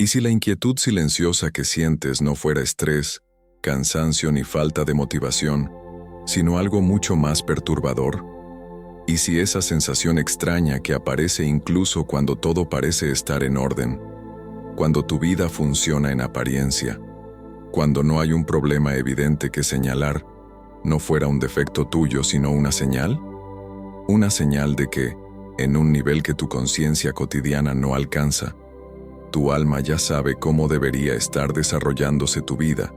¿Y si la inquietud silenciosa que sientes no fuera estrés, cansancio ni falta de motivación, sino algo mucho más perturbador? ¿Y si esa sensación extraña que aparece incluso cuando todo parece estar en orden, cuando tu vida funciona en apariencia, cuando no hay un problema evidente que señalar, no fuera un defecto tuyo sino una señal? Una señal de que, en un nivel que tu conciencia cotidiana no alcanza, tu alma ya sabe cómo debería estar desarrollándose tu vida,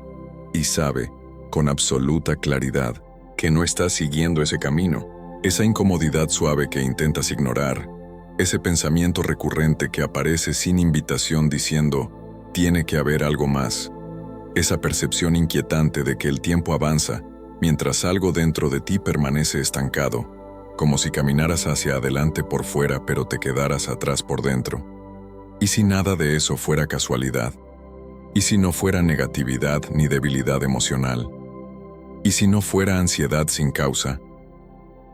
y sabe, con absoluta claridad, que no estás siguiendo ese camino. Esa incomodidad suave que intentas ignorar, ese pensamiento recurrente que aparece sin invitación diciendo, tiene que haber algo más, esa percepción inquietante de que el tiempo avanza, mientras algo dentro de ti permanece estancado, como si caminaras hacia adelante por fuera pero te quedaras atrás por dentro. ¿Y si nada de eso fuera casualidad? ¿Y si no fuera negatividad ni debilidad emocional? ¿Y si no fuera ansiedad sin causa?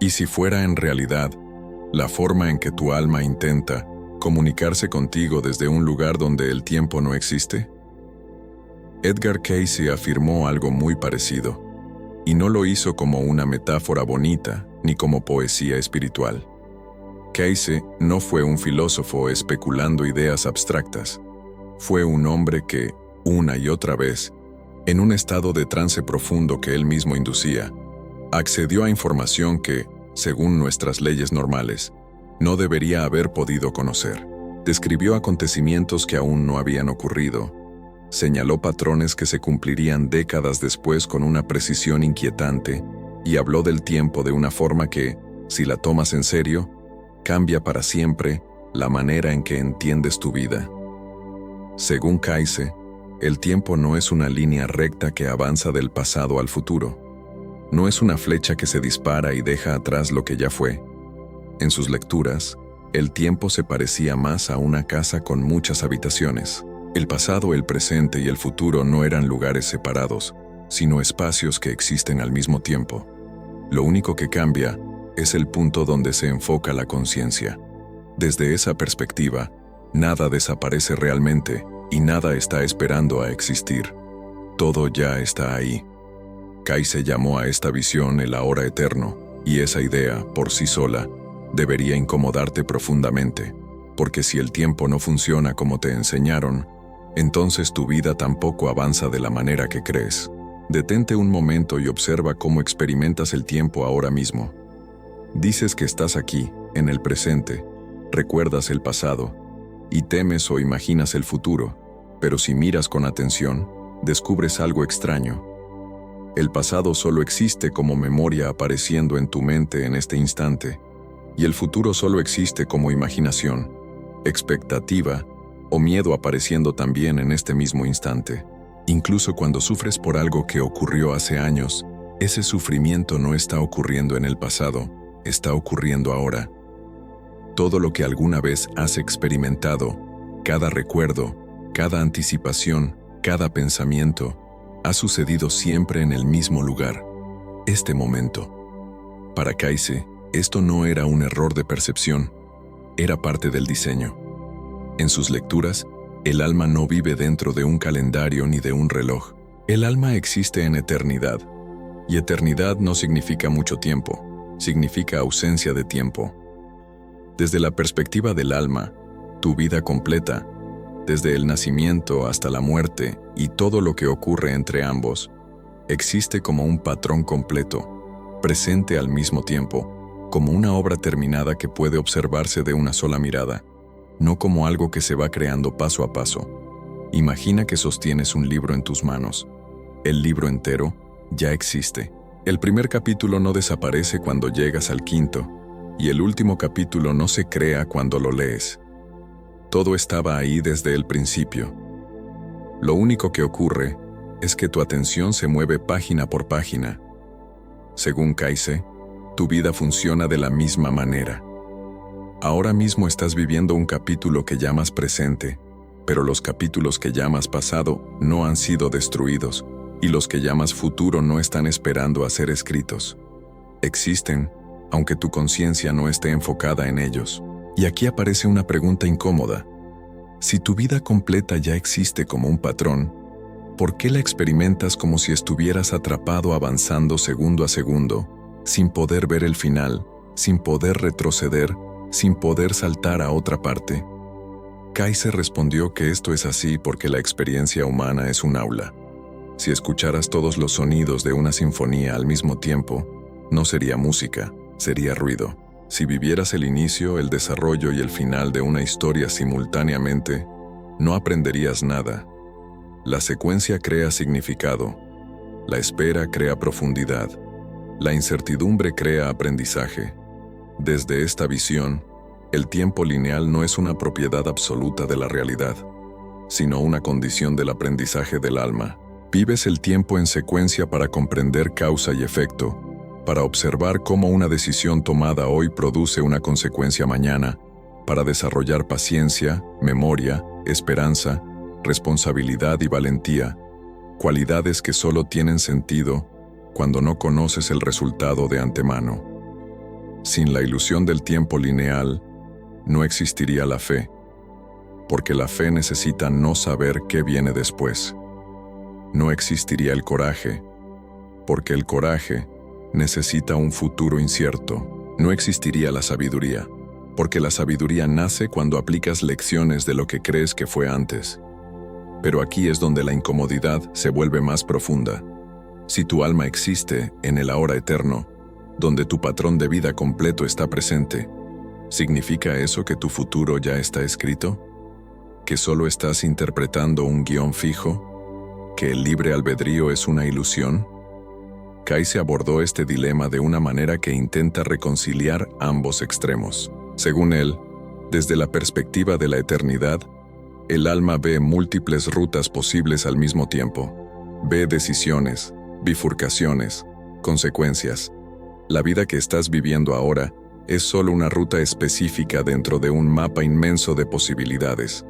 ¿Y si fuera en realidad la forma en que tu alma intenta comunicarse contigo desde un lugar donde el tiempo no existe? Edgar Cayce afirmó algo muy parecido, y no lo hizo como una metáfora bonita ni como poesía espiritual. Cayce no fue un filósofo especulando ideas abstractas. Fue un hombre que, una y otra vez, en un estado de trance profundo que él mismo inducía, accedió a información que, según nuestras leyes normales, no debería haber podido conocer. Describió acontecimientos que aún no habían ocurrido. Señaló patrones que se cumplirían décadas después con una precisión inquietante y habló del tiempo de una forma que, si la tomas en serio, cambia para siempre la manera en que entiendes tu vida. Según Cayce, el tiempo no es una línea recta que avanza del pasado al futuro. No es una flecha que se dispara y deja atrás lo que ya fue. En sus lecturas, el tiempo se parecía más a una casa con muchas habitaciones. El pasado, el presente y el futuro no eran lugares separados, sino espacios que existen al mismo tiempo. Lo único que cambia es el punto donde se enfoca la conciencia. Desde esa perspectiva, nada desaparece realmente y nada está esperando a existir. Todo ya está ahí. Cayce llamó a esta visión el ahora eterno, y esa idea, por sí sola, debería incomodarte profundamente, porque si el tiempo no funciona como te enseñaron, entonces tu vida tampoco avanza de la manera que crees. Detente un momento y observa cómo experimentas el tiempo ahora mismo. Dices que estás aquí, en el presente, recuerdas el pasado, y temes o imaginas el futuro, pero si miras con atención, descubres algo extraño. El pasado solo existe como memoria apareciendo en tu mente en este instante, y el futuro solo existe como imaginación, expectativa o miedo apareciendo también en este mismo instante. Incluso cuando sufres por algo que ocurrió hace años, ese sufrimiento no está ocurriendo en el pasado, está ocurriendo ahora. Todo lo que alguna vez has experimentado, cada recuerdo, cada anticipación, cada pensamiento, ha sucedido siempre en el mismo lugar, este momento. Para Cayce, esto no era un error de percepción, era parte del diseño. En sus lecturas, el alma no vive dentro de un calendario ni de un reloj. El alma existe en eternidad, y eternidad no significa mucho tiempo, significa ausencia de tiempo. Desde la perspectiva del alma, tu vida completa, desde el nacimiento hasta la muerte y todo lo que ocurre entre ambos, existe como un patrón completo, presente al mismo tiempo, como una obra terminada que puede observarse de una sola mirada, no como algo que se va creando paso a paso. Imagina que sostienes un libro en tus manos. El libro entero ya existe. El primer capítulo no desaparece cuando llegas al quinto, y el último capítulo no se crea cuando lo lees. Todo estaba ahí desde el principio. Lo único que ocurre es que tu atención se mueve página por página. Según Cayce, tu vida funciona de la misma manera. Ahora mismo estás viviendo un capítulo que llamas presente, pero los capítulos que llamas pasado no han sido destruidos, y los que llamas futuro no están esperando a ser escritos. Existen, aunque tu conciencia no esté enfocada en ellos. Y aquí aparece una pregunta incómoda. Si tu vida completa ya existe como un patrón, ¿por qué la experimentas como si estuvieras atrapado avanzando segundo a segundo, sin poder ver el final, sin poder retroceder, sin poder saltar a otra parte? Kaiser respondió que esto es así porque la experiencia humana es un aula. Si escucharas todos los sonidos de una sinfonía al mismo tiempo, no sería música, sería ruido. Si vivieras el inicio, el desarrollo y el final de una historia simultáneamente, no aprenderías nada. La secuencia crea significado, la espera crea profundidad, la incertidumbre crea aprendizaje. Desde esta visión, el tiempo lineal no es una propiedad absoluta de la realidad, sino una condición del aprendizaje del alma. Vives el tiempo en secuencia para comprender causa y efecto, para observar cómo una decisión tomada hoy produce una consecuencia mañana, para desarrollar paciencia, memoria, esperanza, responsabilidad y valentía, cualidades que solo tienen sentido cuando no conoces el resultado de antemano. Sin la ilusión del tiempo lineal, no existiría la fe, porque la fe necesita no saber qué viene después. No existiría el coraje, porque el coraje necesita un futuro incierto. No existiría la sabiduría, porque la sabiduría nace cuando aplicas lecciones de lo que crees que fue antes. Pero aquí es donde la incomodidad se vuelve más profunda. Si tu alma existe en el ahora eterno, donde tu patrón de vida completo está presente, ¿significa eso que tu futuro ya está escrito? ¿Que solo estás interpretando un guión fijo? ¿Que el libre albedrío es una ilusión? Kaiser abordó este dilema de una manera que intenta reconciliar ambos extremos. Según él, desde la perspectiva de la eternidad, el alma ve múltiples rutas posibles al mismo tiempo. Ve decisiones, bifurcaciones, consecuencias. La vida que estás viviendo ahora es solo una ruta específica dentro de un mapa inmenso de posibilidades.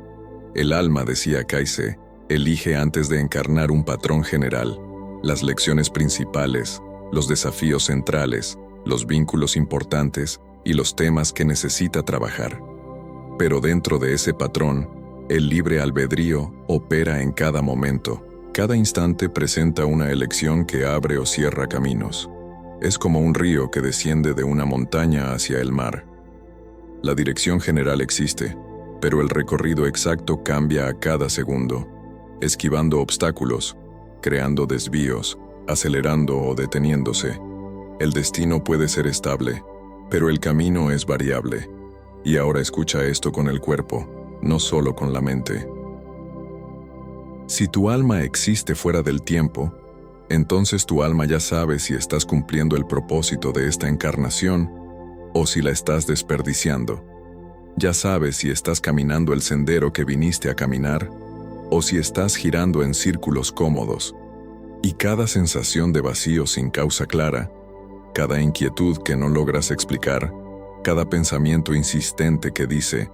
El alma, decía Kaiser, elige antes de encarnar un patrón general, las lecciones principales, los desafíos centrales, los vínculos importantes y los temas que necesita trabajar. Pero dentro de ese patrón, el libre albedrío opera en cada momento. Cada instante presenta una elección que abre o cierra caminos. Es como un río que desciende de una montaña hacia el mar. La dirección general existe, pero el recorrido exacto cambia a cada segundo, esquivando obstáculos, creando desvíos, acelerando o deteniéndose. El destino puede ser estable, pero el camino es variable. Y ahora escucha esto con el cuerpo, no solo con la mente. Si tu alma existe fuera del tiempo, entonces tu alma ya sabe si estás cumpliendo el propósito de esta encarnación o si la estás desperdiciando. Ya sabes si estás caminando el sendero que viniste a caminar o si estás girando en círculos cómodos. Y cada sensación de vacío sin causa clara, cada inquietud que no logras explicar, cada pensamiento insistente que dice,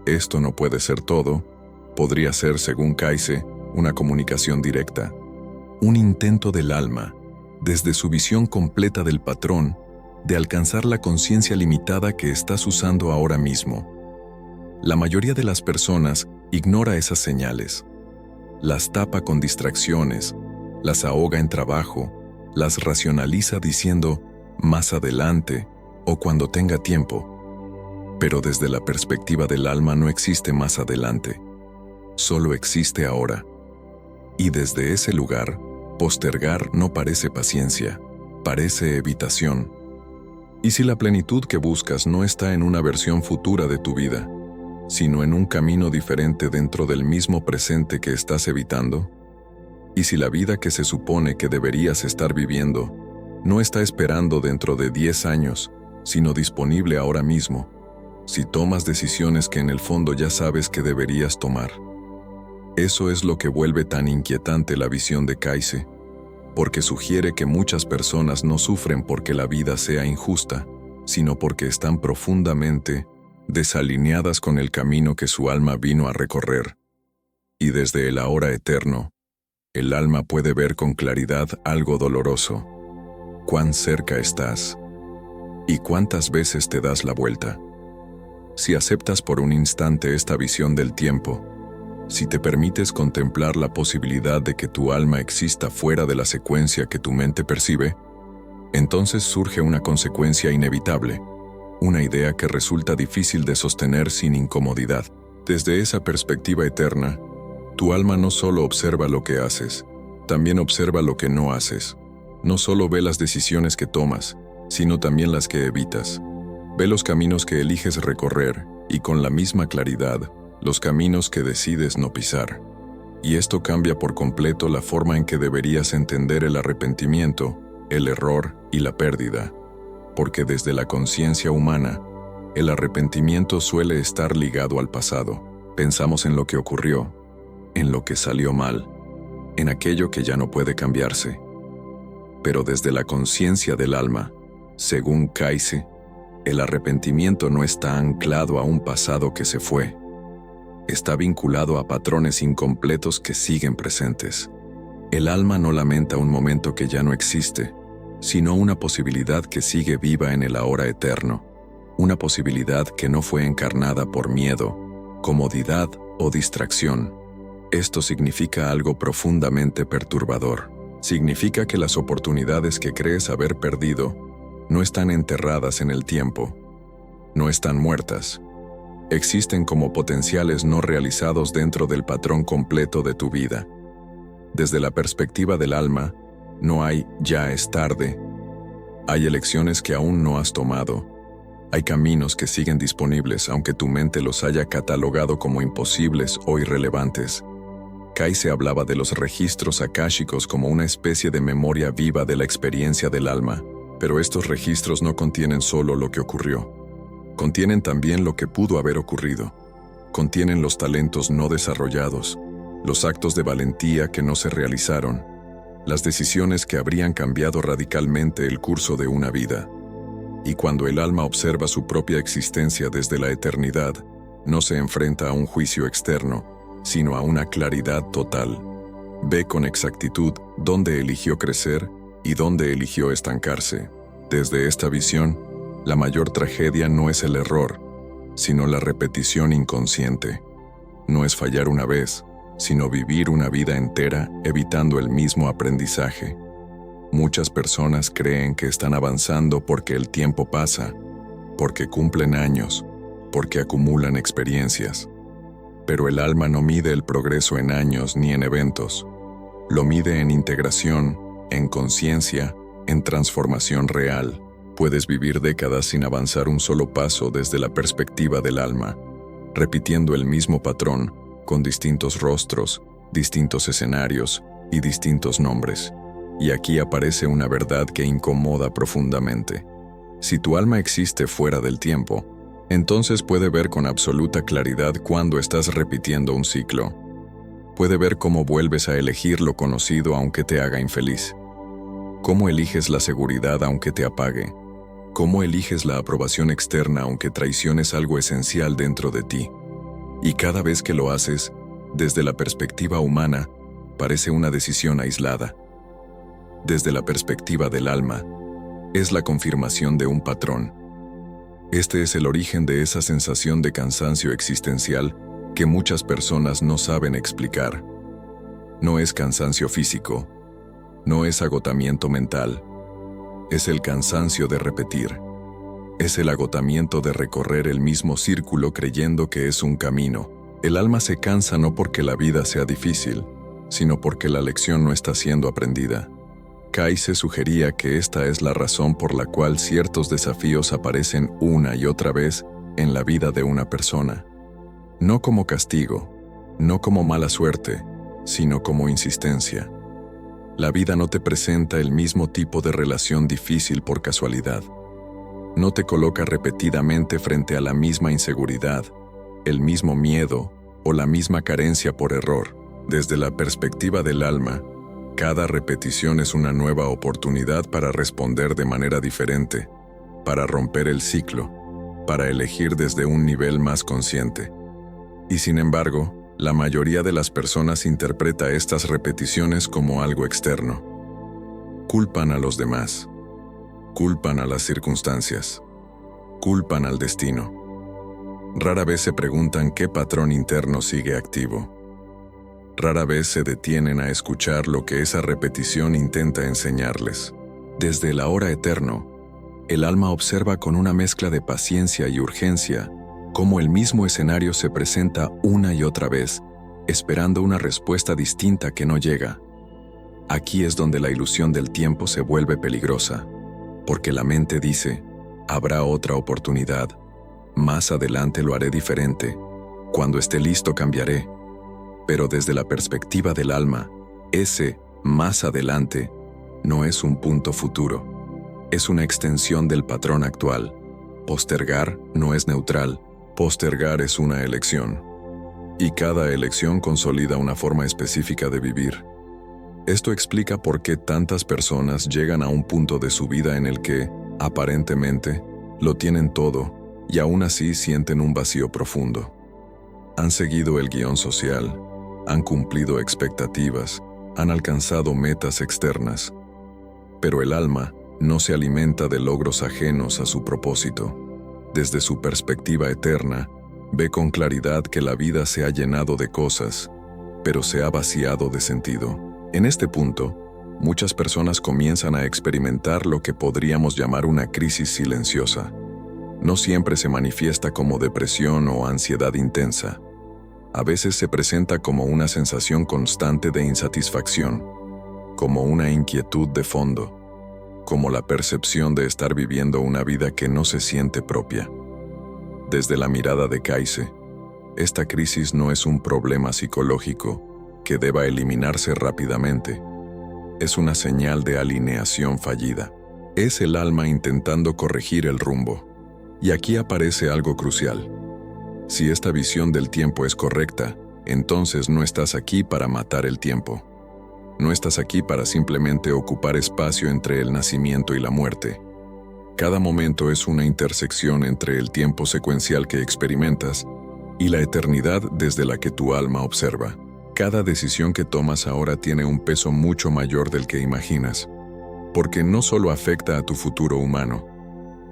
esto no puede ser todo, podría ser, según Kaiser, una comunicación directa. Un intento del alma, desde su visión completa del patrón, de alcanzar la conciencia limitada que estás usando ahora mismo. La mayoría de las personas ignora esas señales. Las tapa con distracciones, las ahoga en trabajo, las racionaliza diciendo más adelante o cuando tenga tiempo. Pero desde la perspectiva del alma no existe más adelante, solo existe ahora. Y desde ese lugar, postergar no parece paciencia, parece evitación. Y si la plenitud que buscas no está en una versión futura de tu vida, sino en un camino diferente dentro del mismo presente que estás evitando, y si la vida que se supone que deberías estar viviendo no está esperando dentro de 10 años, sino disponible ahora mismo, si tomas decisiones que en el fondo ya sabes que deberías tomar. Eso es lo que vuelve tan inquietante la visión de Kaiser, porque sugiere que muchas personas no sufren porque la vida sea injusta, sino porque están profundamente desalineadas con el camino que su alma vino a recorrer. Y desde el ahora eterno, el alma puede ver con claridad algo doloroso. ¿Cuán cerca estás? ¿Y cuántas veces te das la vuelta? Si aceptas por un instante esta visión del tiempo, Si te permites contemplar la posibilidad de que tu alma exista fuera de la secuencia que tu mente percibe, entonces surge una consecuencia inevitable, una idea que resulta difícil de sostener sin incomodidad. Desde esa perspectiva eterna, tu alma no solo observa lo que haces, también observa lo que no haces. No solo ve las decisiones que tomas, sino también las que evitas. Ve los caminos que eliges recorrer y con la misma claridad, los caminos que decides no pisar. Y esto cambia por completo la forma en que deberías entender el arrepentimiento, el error y la pérdida. Porque desde la conciencia humana, el arrepentimiento suele estar ligado al pasado. Pensamos en lo que ocurrió, en lo que salió mal, en aquello que ya no puede cambiarse. Pero desde la conciencia del alma, según Kayse, el arrepentimiento no está anclado a un pasado que se fue. Está vinculado a patrones incompletos que siguen presentes. El alma no lamenta un momento que ya no existe, sino una posibilidad que sigue viva en el ahora eterno, una posibilidad que no fue encarnada por miedo, comodidad o distracción. Esto significa algo profundamente perturbador. Significa que las oportunidades que crees haber perdido no están enterradas en el tiempo, no están muertas. Existen como potenciales no realizados dentro del patrón completo de tu vida. Desde la perspectiva del alma, no hay "ya es tarde". Hay elecciones que aún no has tomado. Hay caminos que siguen disponibles aunque tu mente los haya catalogado como imposibles o irrelevantes. Kayse hablaba de los registros akáshicos como una especie de memoria viva de la experiencia del alma, pero estos registros no contienen solo lo que ocurrió. Contienen también lo que pudo haber ocurrido. Contienen los talentos no desarrollados, los actos de valentía que no se realizaron, las decisiones que habrían cambiado radicalmente el curso de una vida. Y cuando el alma observa su propia existencia desde la eternidad, no se enfrenta a un juicio externo, sino a una claridad total. Ve con exactitud dónde eligió crecer y dónde eligió estancarse. Desde esta visión, la mayor tragedia no es el error, sino la repetición inconsciente. No es fallar una vez, sino vivir una vida entera evitando el mismo aprendizaje. Muchas personas creen que están avanzando porque el tiempo pasa, porque cumplen años, porque acumulan experiencias. Pero el alma no mide el progreso en años ni en eventos. Lo mide en integración, en conciencia, en transformación real. Puedes vivir décadas sin avanzar un solo paso desde la perspectiva del alma, repitiendo el mismo patrón, con distintos rostros, distintos escenarios y distintos nombres. Y aquí aparece una verdad que incomoda profundamente. Si tu alma existe fuera del tiempo, entonces puede ver con absoluta claridad cuándo estás repitiendo un ciclo. Puede ver cómo vuelves a elegir lo conocido aunque te haga infeliz. Cómo eliges la seguridad aunque te apague. Cómo eliges la aprobación externa aunque traiciones algo esencial dentro de ti. Y cada vez que lo haces, desde la perspectiva humana, parece una decisión aislada. Desde la perspectiva del alma, es la confirmación de un patrón. Este es el origen de esa sensación de cansancio existencial que muchas personas no saben explicar. No es cansancio físico, no es agotamiento mental, es el cansancio de repetir. Es el agotamiento de recorrer el mismo círculo creyendo que es un camino. El alma se cansa no porque la vida sea difícil, sino porque la lección no está siendo aprendida. Kayse sugería que esta es la razón por la cual ciertos desafíos aparecen una y otra vez en la vida de una persona. No como castigo, no como mala suerte, sino como insistencia. La vida no te presenta el mismo tipo de relación difícil por casualidad. No te coloca repetidamente frente a la misma inseguridad, el mismo miedo o la misma carencia por error. Desde la perspectiva del alma, cada repetición es una nueva oportunidad para responder de manera diferente, para romper el ciclo, para elegir desde un nivel más consciente. Y sin embargo, la mayoría de las personas interpreta estas repeticiones como algo externo. Culpan a los demás, culpan a las circunstancias, culpan al destino. Rara vez se preguntan qué patrón interno sigue activo. Rara vez se detienen a escuchar lo que esa repetición intenta enseñarles. Desde el ahora eterno, el alma observa con una mezcla de paciencia y urgencia cómo el mismo escenario se presenta una y otra vez, esperando una respuesta distinta que no llega. Aquí es donde la ilusión del tiempo se vuelve peligrosa, porque la mente dice, habrá otra oportunidad, más adelante lo haré diferente, cuando esté listo cambiaré. Pero desde la perspectiva del alma, ese más adelante no es un punto futuro, es una extensión del patrón actual. Postergar no es neutral, postergar es una elección. Y cada elección consolida una forma específica de vivir. Esto explica por qué tantas personas llegan a un punto de su vida en el que, aparentemente, lo tienen todo y aún así sienten un vacío profundo. Han seguido el guión social, han cumplido expectativas, han alcanzado metas externas, pero el alma no se alimenta de logros ajenos a su propósito. Desde su perspectiva eterna, ve con claridad que la vida se ha llenado de cosas, pero se ha vaciado de sentido. En este punto, muchas personas comienzan a experimentar lo que podríamos llamar una crisis silenciosa. No siempre se manifiesta como depresión o ansiedad intensa. A veces se presenta como una sensación constante de insatisfacción, como una inquietud de fondo, como la percepción de estar viviendo una vida que no se siente propia. Desde la mirada de Kayse, esta crisis no es un problema psicológico que deba eliminarse rápidamente. Es una señal de alineación fallida. Es el alma intentando corregir el rumbo. Y aquí aparece algo crucial. Si esta visión del tiempo es correcta, entonces no estás aquí para matar el tiempo. No estás aquí para simplemente ocupar espacio entre el nacimiento y la muerte. Cada momento es una intersección entre el tiempo secuencial que experimentas y la eternidad desde la que tu alma observa. Cada decisión que tomas ahora tiene un peso mucho mayor del que imaginas, porque no solo afecta a tu futuro humano,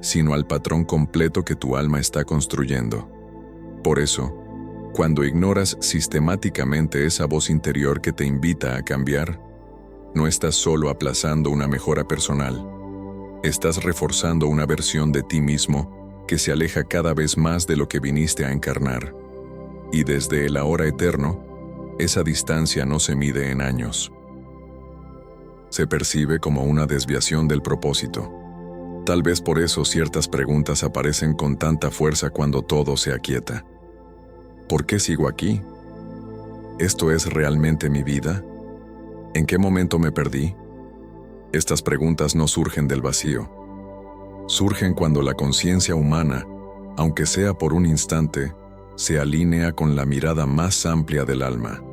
sino al patrón completo que tu alma está construyendo. Por eso, cuando ignoras sistemáticamente esa voz interior que te invita a cambiar, no estás solo aplazando una mejora personal, estás reforzando una versión de ti mismo que se aleja cada vez más de lo que viniste a encarnar. Y desde el ahora eterno, esa distancia no se mide en años. Se percibe como una desviación del propósito. Tal vez por eso ciertas preguntas aparecen con tanta fuerza cuando todo se aquieta. ¿Por qué sigo aquí? ¿Esto es realmente mi vida? ¿En qué momento me perdí? Estas preguntas no surgen del vacío. Surgen cuando la conciencia humana, aunque sea por un instante, se alinea con la mirada más amplia del alma.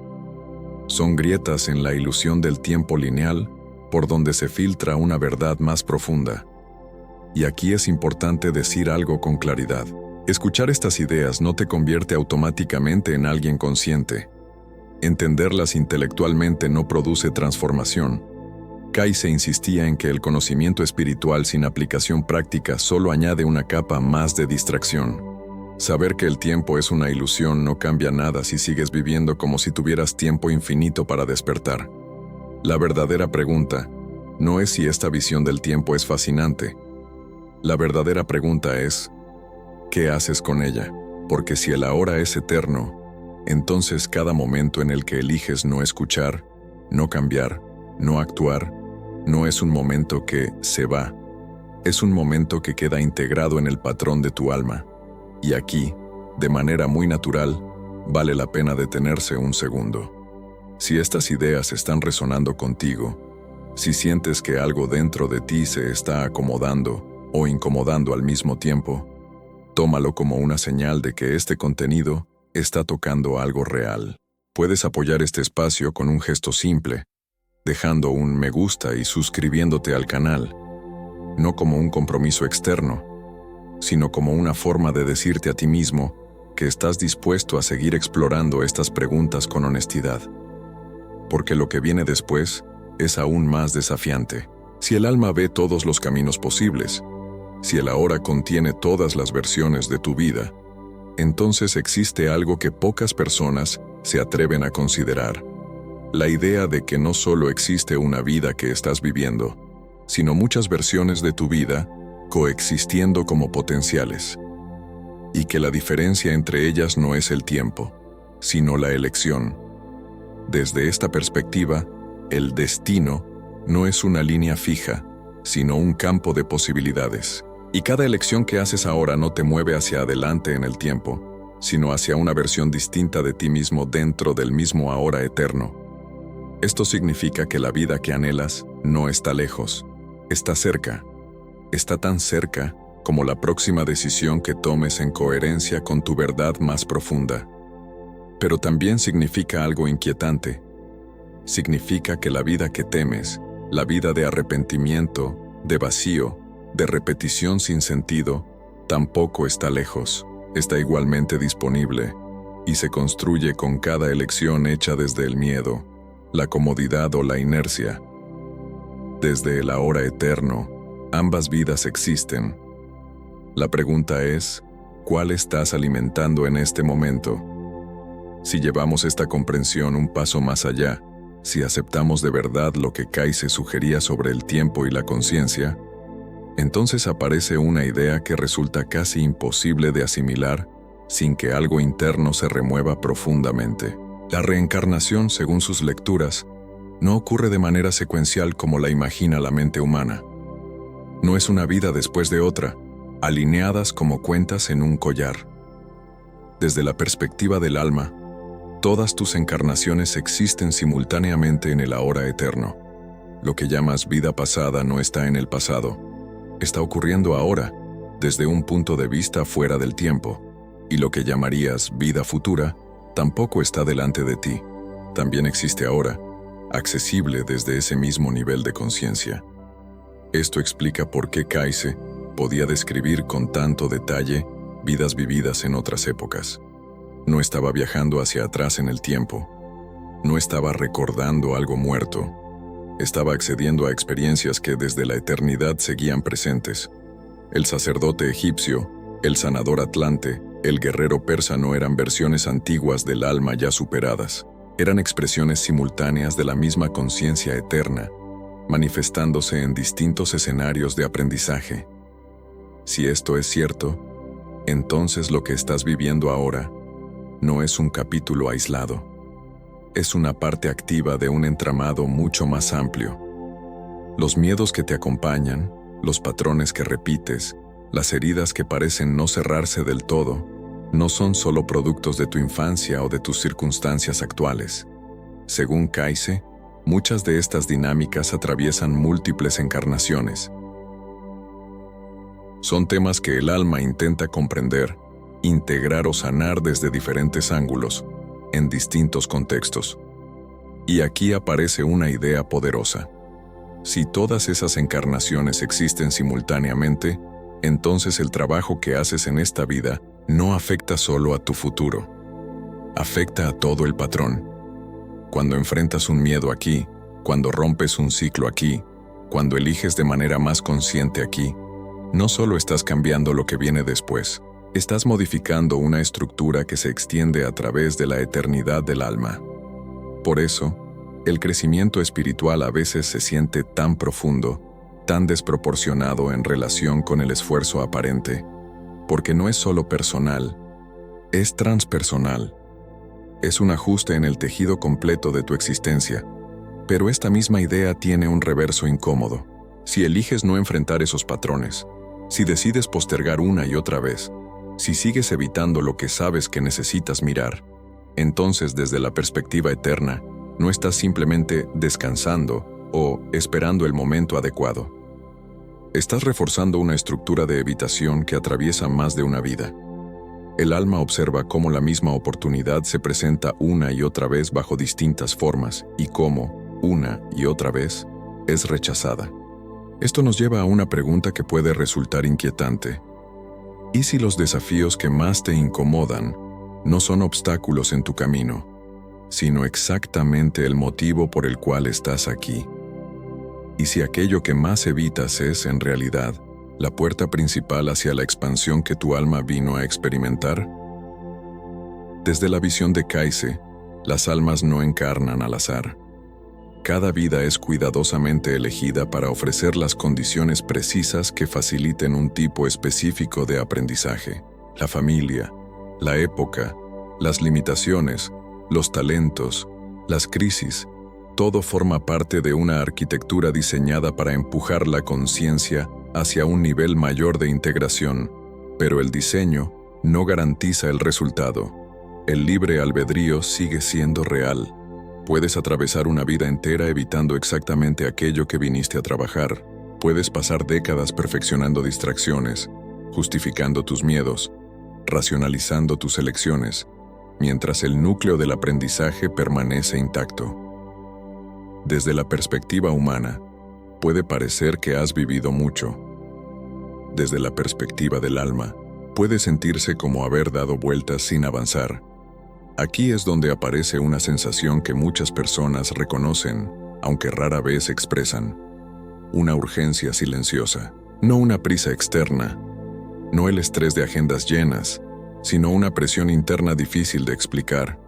Son grietas en la ilusión del tiempo lineal por donde se filtra una verdad más profunda. Y aquí es importante decir algo con claridad. Escuchar estas ideas no te convierte automáticamente en alguien consciente. Entenderlas intelectualmente no produce transformación. Kayse insistía en que el conocimiento espiritual sin aplicación práctica solo añade una capa más de distracción. Saber que el tiempo es una ilusión no cambia nada si sigues viviendo como si tuvieras tiempo infinito para despertar. La verdadera pregunta no es si esta visión del tiempo es fascinante. La verdadera pregunta es, ¿qué haces con ella? Porque si el ahora es eterno, entonces cada momento en el que eliges no escuchar, no cambiar, no actuar, no es un momento que se va. Es un momento que queda integrado en el patrón de tu alma. Y aquí, de manera muy natural, vale la pena detenerse un segundo. Si estas ideas están resonando contigo, si sientes que algo dentro de ti se está acomodando o incomodando al mismo tiempo, tómalo como una señal de que este contenido está tocando algo real. Puedes apoyar este espacio con un gesto simple, dejando un me gusta y suscribiéndote al canal, no como un compromiso externo, sino como una forma de decirte a ti mismo que estás dispuesto a seguir explorando estas preguntas con honestidad. Porque lo que viene después es aún más desafiante. Si el alma ve todos los caminos posibles, si el ahora contiene todas las versiones de tu vida, entonces existe algo que pocas personas se atreven a considerar. La idea de que no solo existe una vida que estás viviendo, sino muchas versiones de tu vida coexistiendo como potenciales. Y que la diferencia entre ellas no es el tiempo, sino la elección. Desde esta perspectiva, el destino no es una línea fija, sino un campo de posibilidades. Y cada elección que haces ahora no te mueve hacia adelante en el tiempo, sino hacia una versión distinta de ti mismo dentro del mismo ahora eterno. Esto significa que la vida que anhelas no está lejos, está cerca. Está tan cerca como la próxima decisión que tomes en coherencia con tu verdad más profunda. Pero también significa algo inquietante. Significa que la vida que temes, la vida de arrepentimiento, de vacío, de repetición sin sentido, tampoco está lejos, está igualmente disponible y se construye con cada elección hecha desde el miedo, la comodidad o la inercia. Desde el ahora eterno, ambas vidas existen. La pregunta es, ¿cuál estás alimentando en este momento? Si llevamos esta comprensión un paso más allá, si aceptamos de verdad lo que Kaize sugería sobre el tiempo y la conciencia, entonces aparece una idea que resulta casi imposible de asimilar sin que algo interno se remueva profundamente. La reencarnación, según sus lecturas, no ocurre de manera secuencial como la imagina la mente humana. No es una vida después de otra, alineadas como cuentas en un collar. Desde la perspectiva del alma, todas tus encarnaciones existen simultáneamente en el ahora eterno. Lo que llamas vida pasada no está en el pasado, está ocurriendo ahora, desde un punto de vista fuera del tiempo, y lo que llamarías vida futura tampoco está delante de ti, también existe ahora, accesible desde ese mismo nivel de conciencia. Esto explica por qué Kaize podía describir con tanto detalle vidas vividas en otras épocas. No estaba viajando hacia atrás en el tiempo, no estaba recordando algo muerto, estaba accediendo a experiencias que desde la eternidad seguían presentes. El sacerdote egipcio, el sanador atlante, el guerrero persa no eran versiones antiguas del alma ya superadas, eran expresiones simultáneas de la misma conciencia eterna, manifestándose en distintos escenarios de aprendizaje. Si esto es cierto, entonces lo que estás viviendo ahora no es un capítulo aislado. Es una parte activa de un entramado mucho más amplio. Los miedos que te acompañan, los patrones que repites, las heridas que parecen no cerrarse del todo, no son solo productos de tu infancia o de tus circunstancias actuales. Según Kaize, muchas de estas dinámicas atraviesan múltiples encarnaciones. Son temas que el alma intenta comprender, integrar o sanar desde diferentes ángulos, en distintos contextos. Y aquí aparece una idea poderosa. Si todas esas encarnaciones existen simultáneamente, entonces el trabajo que haces en esta vida no afecta solo a tu futuro. Afecta a todo el patrón. Cuando enfrentas un miedo aquí, cuando rompes un ciclo aquí, cuando eliges de manera más consciente aquí, no solo estás cambiando lo que viene después, estás modificando una estructura que se extiende a través de la eternidad del alma. Por eso, el crecimiento espiritual a veces se siente tan profundo, tan desproporcionado en relación con el esfuerzo aparente, porque no es solo personal, es transpersonal. Es un ajuste en el tejido completo de tu existencia, pero esta misma idea tiene un reverso incómodo. Si eliges no enfrentar esos patrones, si decides postergar una y otra vez, si sigues evitando lo que sabes que necesitas mirar, entonces desde la perspectiva eterna, no estás simplemente descansando o esperando el momento adecuado. Estás reforzando una estructura de evitación que atraviesa más de una vida. El alma observa cómo la misma oportunidad se presenta una y otra vez bajo distintas formas y cómo, una y otra vez, es rechazada. Esto nos lleva a una pregunta que puede resultar inquietante. ¿Y si los desafíos que más te incomodan no son obstáculos en tu camino, sino exactamente el motivo por el cual estás aquí? ¿Y si aquello que más evitas es, en realidad, la puerta principal hacia la expansión que tu alma vino a experimentar? Desde la visión de Kaize, las almas no encarnan al azar. Cada vida es cuidadosamente elegida para ofrecer las condiciones precisas que faciliten un tipo específico de aprendizaje. La familia, la época, las limitaciones, los talentos, las crisis, todo forma parte de una arquitectura diseñada para empujar la conciencia hacia un nivel mayor de integración, pero el diseño no garantiza el resultado. El libre albedrío sigue siendo real. Puedes atravesar una vida entera evitando exactamente aquello que viniste a trabajar. Puedes pasar décadas perfeccionando distracciones, justificando tus miedos, racionalizando tus elecciones, mientras el núcleo del aprendizaje permanece intacto. Desde la perspectiva humana, puede parecer que has vivido mucho. Desde la perspectiva del alma, puede sentirse como haber dado vueltas sin avanzar. Aquí es donde aparece una sensación que muchas personas reconocen, aunque rara vez expresan. Una urgencia silenciosa, no una prisa externa, no el estrés de agendas llenas, sino una presión interna difícil de explicar.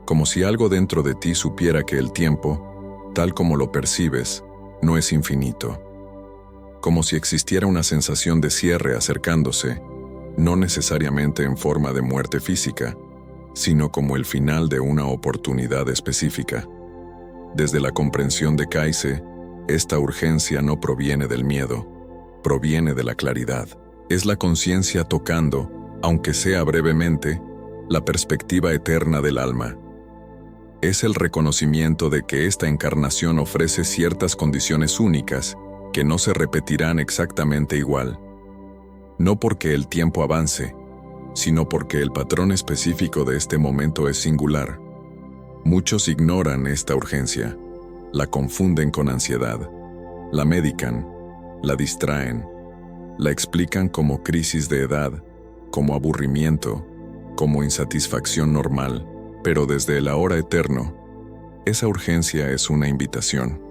Como si algo dentro de ti supiera que el tiempo, tal como lo percibes, no es infinito. Como si existiera una sensación de cierre acercándose, no necesariamente en forma de muerte física, sino como el final de una oportunidad específica. Desde la comprensión de Kaise, esta urgencia no proviene del miedo, proviene de la claridad. Es la conciencia tocando, aunque sea brevemente, la perspectiva eterna del alma. Es el reconocimiento de que esta encarnación ofrece ciertas condiciones únicas que no se repetirán exactamente igual. No porque el tiempo avance, sino porque el patrón específico de este momento es singular. Muchos ignoran esta urgencia, la confunden con ansiedad, la medican, la distraen, la explican como crisis de edad, como aburrimiento, como insatisfacción normal, pero desde el ahora eterno, esa urgencia es una invitación,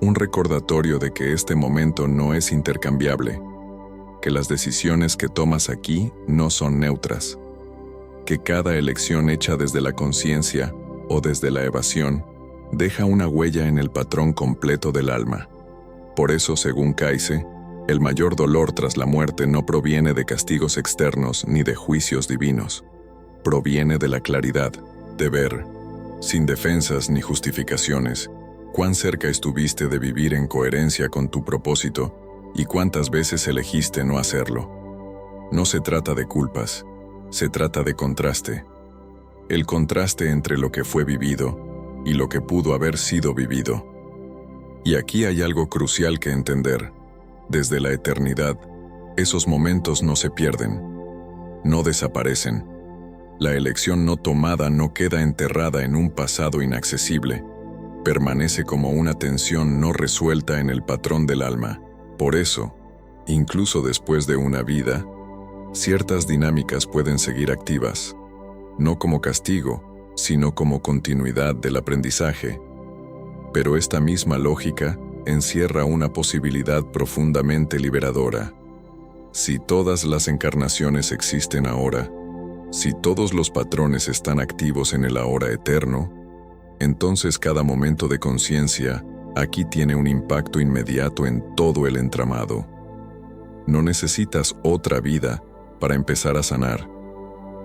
un recordatorio de que este momento no es intercambiable, que las decisiones que tomas aquí no son neutras, que cada elección hecha desde la conciencia o desde la evasión deja una huella en el patrón completo del alma. Por eso, según Kaise, el mayor dolor tras la muerte no proviene de castigos externos ni de juicios divinos. Proviene de la claridad, de ver, sin defensas ni justificaciones, cuán cerca estuviste de vivir en coherencia con tu propósito y cuántas veces elegiste no hacerlo. No se trata de culpas, se trata de contraste. El contraste entre lo que fue vivido y lo que pudo haber sido vivido. Y aquí hay algo crucial que entender. Desde la eternidad, esos momentos no se pierden, no desaparecen. La elección no tomada no queda enterrada en un pasado inaccesible, permanece como una tensión no resuelta en el patrón del alma. Por eso, incluso después de una vida, ciertas dinámicas pueden seguir activas, no como castigo, sino como continuidad del aprendizaje. Pero esta misma lógica encierra una posibilidad profundamente liberadora. Si todas las encarnaciones existen ahora, si todos los patrones están activos en el ahora eterno, entonces cada momento de conciencia aquí tiene un impacto inmediato en todo el entramado. No necesitas otra vida para empezar a sanar.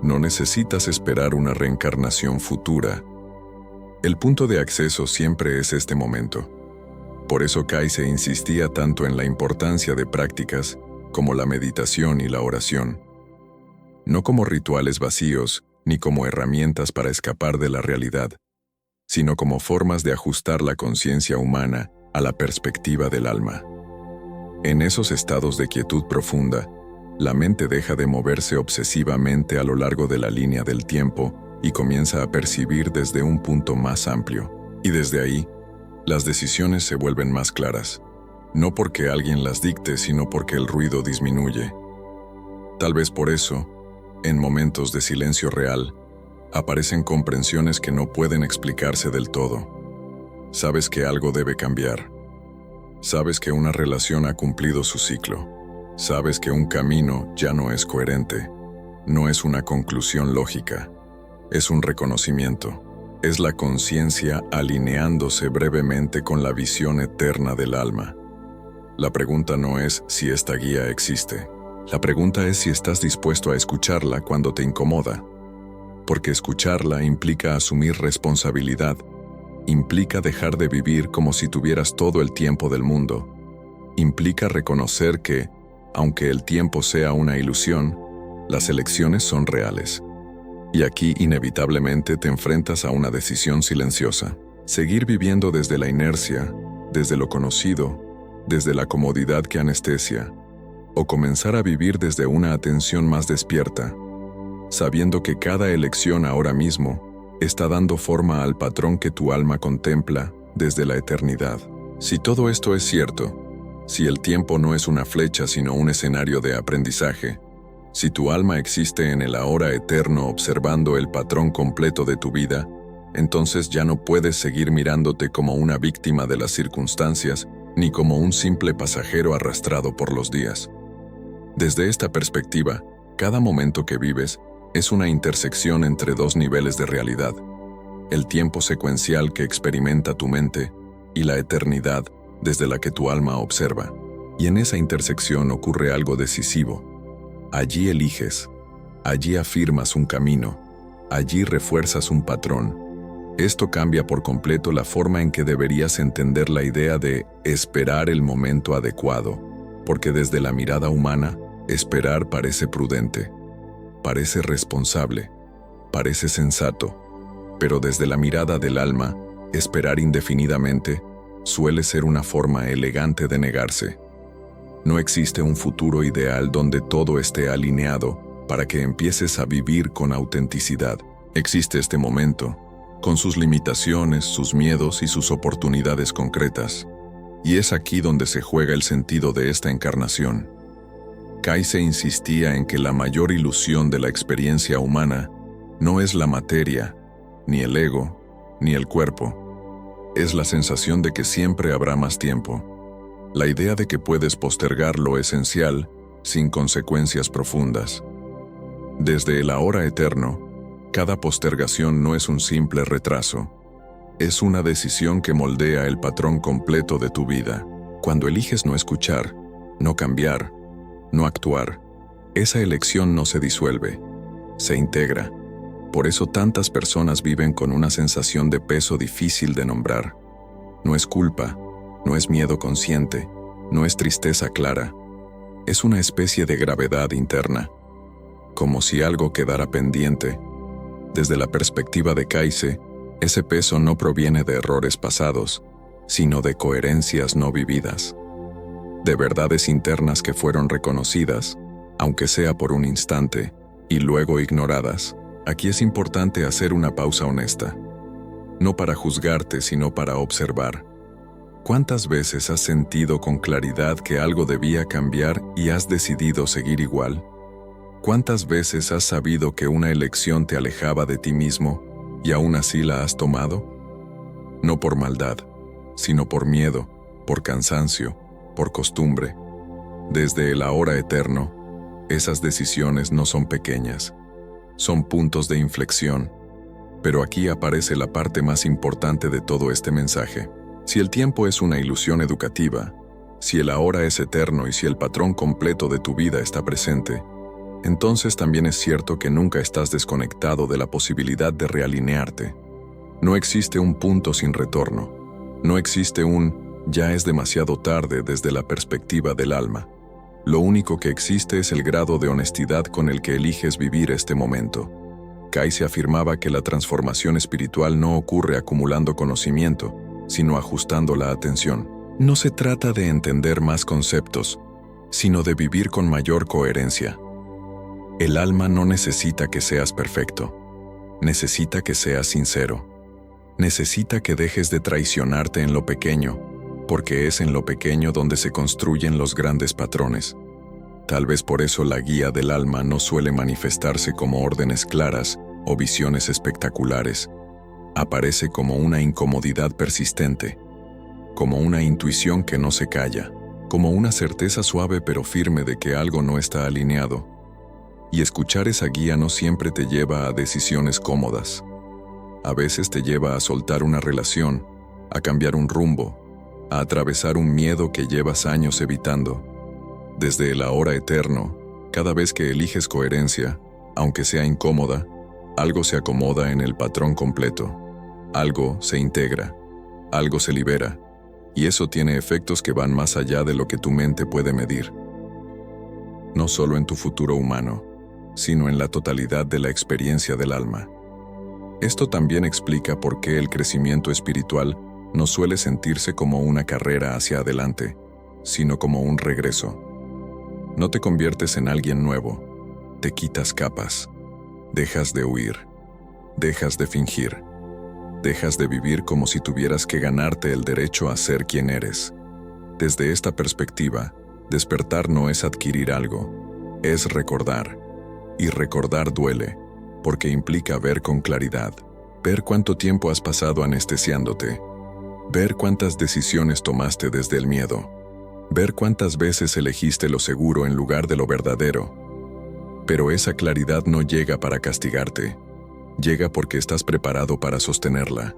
No necesitas esperar una reencarnación futura. El punto de acceso siempre es este momento. Por eso Kaise insistía tanto en la importancia de prácticas como la meditación y la oración. No como rituales vacíos ni como herramientas para escapar de la realidad, sino como formas de ajustar la conciencia humana a la perspectiva del alma. En esos estados de quietud profunda, la mente deja de moverse obsesivamente a lo largo de la línea del tiempo y comienza a percibir desde un punto más amplio. Y desde ahí, las decisiones se vuelven más claras, no porque alguien las dicte, sino porque el ruido disminuye. Tal vez por eso, en momentos de silencio real, aparecen comprensiones que no pueden explicarse del todo. Sabes que algo debe cambiar. Sabes que una relación ha cumplido su ciclo. Sabes que un camino ya no es coherente. No es una conclusión lógica. Es un reconocimiento. Es la conciencia alineándose brevemente con la visión eterna del alma. La pregunta no es si esta guía existe. La pregunta es si estás dispuesto a escucharla cuando te incomoda. Porque escucharla implica asumir responsabilidad, implica dejar de vivir como si tuvieras todo el tiempo del mundo, implica reconocer que, aunque el tiempo sea una ilusión, las elecciones son reales. Y aquí inevitablemente te enfrentas a una decisión silenciosa. Seguir viviendo desde la inercia, desde lo conocido, desde la comodidad que anestesia, o comenzar a vivir desde una atención más despierta, sabiendo que cada elección ahora mismo está dando forma al patrón que tu alma contempla desde la eternidad. Si todo esto es cierto, si el tiempo no es una flecha sino un escenario de aprendizaje, si tu alma existe en el ahora eterno observando el patrón completo de tu vida, entonces ya no puedes seguir mirándote como una víctima de las circunstancias ni como un simple pasajero arrastrado por los días. Desde esta perspectiva, cada momento que vives es una intersección entre dos niveles de realidad, el tiempo secuencial que experimenta tu mente y la eternidad desde la que tu alma observa. Y en esa intersección ocurre algo decisivo. Allí eliges, allí afirmas un camino, allí refuerzas un patrón. Esto cambia por completo la forma en que deberías entender la idea de esperar el momento adecuado, porque desde la mirada humana, esperar parece prudente, parece responsable, parece sensato, pero desde la mirada del alma, esperar indefinidamente suele ser una forma elegante de negarse. No existe un futuro ideal donde todo esté alineado para que empieces a vivir con autenticidad. Existe este momento, con sus limitaciones, sus miedos y sus oportunidades concretas. Y es aquí donde se juega el sentido de esta encarnación. Kaize insistía en que la mayor ilusión de la experiencia humana no es la materia, ni el ego, ni el cuerpo. Es la sensación de que siempre habrá más tiempo. La idea de que puedes postergar lo esencial sin consecuencias profundas. Desde el ahora eterno, cada postergación no es un simple retraso. Es una decisión que moldea el patrón completo de tu vida. Cuando eliges no escuchar, no cambiar, no actuar, esa elección no se disuelve, se integra. Por eso tantas personas viven con una sensación de peso difícil de nombrar. No es culpa, no es miedo consciente, no es tristeza clara. Es una especie de gravedad interna, como si algo quedara pendiente. Desde la perspectiva de Kaize, ese peso no proviene de errores pasados, sino de coherencias no vividas, de verdades internas que fueron reconocidas, aunque sea por un instante, y luego ignoradas. Aquí es importante hacer una pausa honesta, no para juzgarte, sino para observar. ¿Cuántas veces has sentido con claridad que algo debía cambiar y has decidido seguir igual? ¿Cuántas veces has sabido que una elección te alejaba de ti mismo y aún así la has tomado? No por maldad, sino por miedo, por cansancio, por costumbre. Desde el ahora eterno, esas decisiones no son pequeñas, son puntos de inflexión. Pero aquí aparece la parte más importante de todo este mensaje. Si el tiempo es una ilusión educativa, si el ahora es eterno y si el patrón completo de tu vida está presente, entonces también es cierto que nunca estás desconectado de la posibilidad de realinearte. No existe un punto sin retorno. No existe un ya es demasiado tarde desde la perspectiva del alma. Lo único que existe es el grado de honestidad con el que eliges vivir este momento. Kaize afirmaba que la transformación espiritual no ocurre acumulando conocimiento, sino ajustando la atención. No se trata de entender más conceptos, sino de vivir con mayor coherencia. El alma no necesita que seas perfecto, necesita que seas sincero. Necesita que dejes de traicionarte en lo pequeño, porque es en lo pequeño donde se construyen los grandes patrones. Tal vez por eso la guía del alma no suele manifestarse como órdenes claras o visiones espectaculares. Aparece como una incomodidad persistente, como una intuición que no se calla, como una certeza suave pero firme de que algo no está alineado. Y escuchar esa guía no siempre te lleva a decisiones cómodas. A veces te lleva a soltar una relación, a cambiar un rumbo, a atravesar un miedo que llevas años evitando. Desde el ahora eterno, cada vez que eliges coherencia, aunque sea incómoda, algo se acomoda en el patrón completo. Algo se integra, algo se libera, y eso tiene efectos que van más allá de lo que tu mente puede medir. No solo en tu futuro humano, sino en la totalidad de la experiencia del alma. Esto también explica por qué el crecimiento espiritual no suele sentirse como una carrera hacia adelante, sino como un regreso. No te conviertes en alguien nuevo, te quitas capas, dejas de huir, dejas de fingir, dejas de vivir como si tuvieras que ganarte el derecho a ser quien eres. Desde esta perspectiva, despertar no es adquirir algo, es recordar. Y recordar duele, porque implica ver con claridad, ver cuánto tiempo has pasado anestesiándote, ver cuántas decisiones tomaste desde el miedo, ver cuántas veces elegiste lo seguro en lugar de lo verdadero. Pero esa claridad no llega para castigarte, llega porque estás preparado para sostenerla.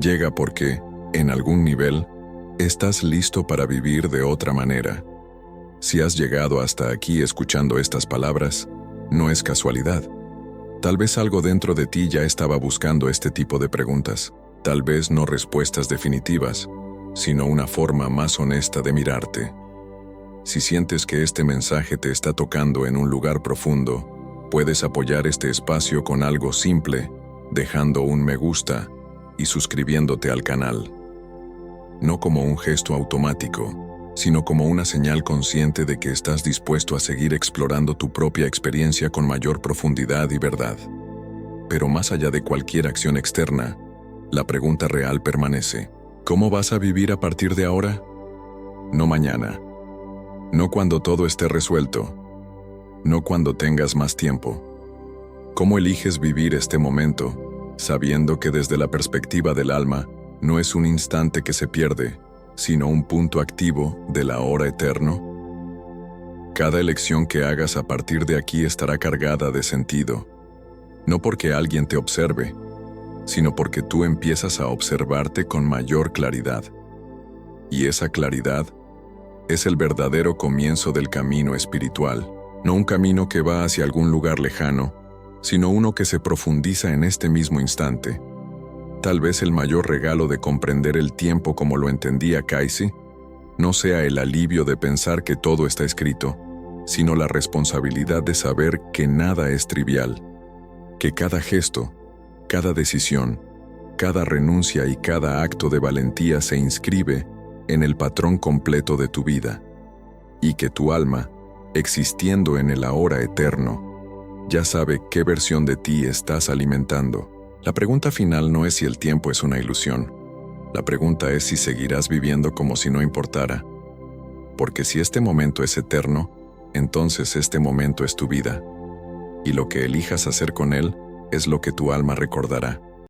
Llega porque, en algún nivel, estás listo para vivir de otra manera. Si has llegado hasta aquí escuchando estas palabras, no es casualidad. Tal vez algo dentro de ti ya estaba buscando este tipo de preguntas. Tal vez no respuestas definitivas, sino una forma más honesta de mirarte. Si sientes que este mensaje te está tocando en un lugar profundo, puedes apoyar este espacio con algo simple, dejando un me gusta y suscribiéndote al canal. No como un gesto automático, sino como una señal consciente de que estás dispuesto a seguir explorando tu propia experiencia con mayor profundidad y verdad. Pero más allá de cualquier acción externa, la pregunta real permanece. ¿Cómo vas a vivir a partir de ahora? No mañana. No cuando todo esté resuelto. No cuando tengas más tiempo. ¿Cómo eliges vivir este momento, sabiendo que desde la perspectiva del alma, no es un instante que se pierde, sino un punto activo del ahora eterno? Cada elección que hagas a partir de aquí estará cargada de sentido, no porque alguien te observe, sino porque tú empiezas a observarte con mayor claridad. Y esa claridad es el verdadero comienzo del camino espiritual, no un camino que va hacia algún lugar lejano, sino uno que se profundiza en este mismo instante. Tal vez el mayor regalo de comprender el tiempo como lo entendía Cayce no sea el alivio de pensar que todo está escrito, sino la responsabilidad de saber que nada es trivial, que cada gesto, cada decisión, cada renuncia y cada acto de valentía se inscribe en el patrón completo de tu vida, y que tu alma, existiendo en el ahora eterno, ya sabe qué versión de ti estás alimentando. La pregunta final no es si el tiempo es una ilusión. La pregunta es si seguirás viviendo como si no importara. Porque si este momento es eterno, entonces este momento es tu vida. Y lo que elijas hacer con él es lo que tu alma recordará.